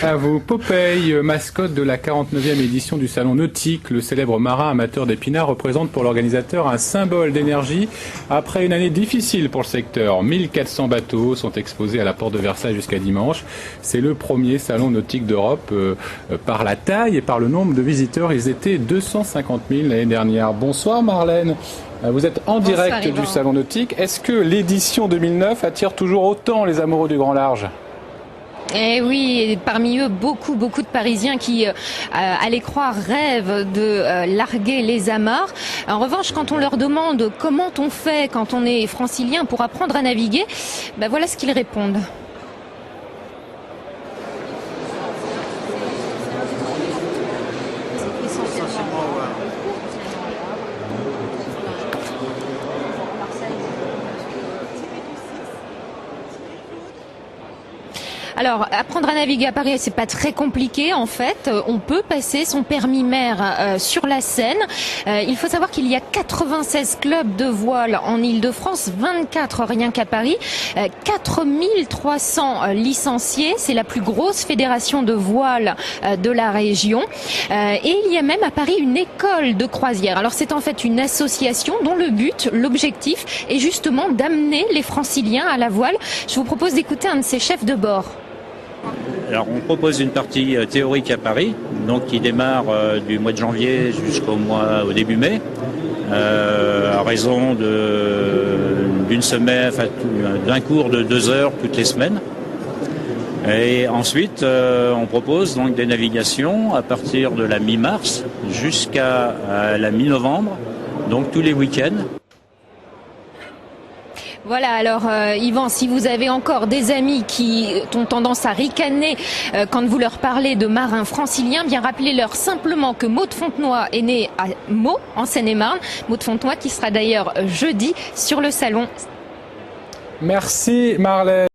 À vous. Popeye, mascotte de la 49e édition du Salon Nautique, le célèbre marin amateur d'épinards représente pour l'organisateur un symbole d'énergie après une année difficile pour le secteur. 1400 bateaux sont exposés à la porte de Versailles jusqu'à dimanche. C'est le premier salon nautique d'Europe par la taille et par le nombre de visiteurs. Ils étaient 250 000 l'année dernière. Bonsoir Marlène. Vous êtes en direct du Salon Nautique. Est-ce que l'édition 2009 attire toujours autant les amoureux du grand large ? Eh oui, et parmi eux, beaucoup de Parisiens qui, allaient croire, rêvent de larguer les amarres. En revanche, quand on leur demande comment on fait quand on est francilien pour apprendre à naviguer, ben voilà ce qu'ils répondent. Alors, apprendre à naviguer à Paris, c'est pas très compliqué en fait. On peut passer son permis mer sur la Seine. Il faut savoir qu'il y a 96 clubs de voile en Île-de-France, 24 rien qu'à Paris, 4300 licenciés. C'est la plus grosse fédération de voile de la région. Et il y a même à Paris une école de croisière. Alors c'est en fait une association dont l'objectif est justement d'amener les franciliens à la voile. Je vous propose d'écouter un de ses chefs de bord. Alors on propose une partie théorique à Paris, donc qui démarre du mois de janvier au début mai, à raison d'une semaine, enfin, d'un cours de 2 heures toutes les semaines. Et ensuite on propose donc des navigations à partir de la mi-mars jusqu'à la mi-novembre, donc tous les week-ends. Voilà, alors Yvan, si vous avez encore des amis qui ont tendance à ricaner quand vous leur parlez de marins franciliens, bien rappelez-leur simplement que Maud Fontenoy est née à Meaux, en Seine-et-Marne. Maud Fontenoy qui sera d'ailleurs jeudi sur le salon. Merci Marlène.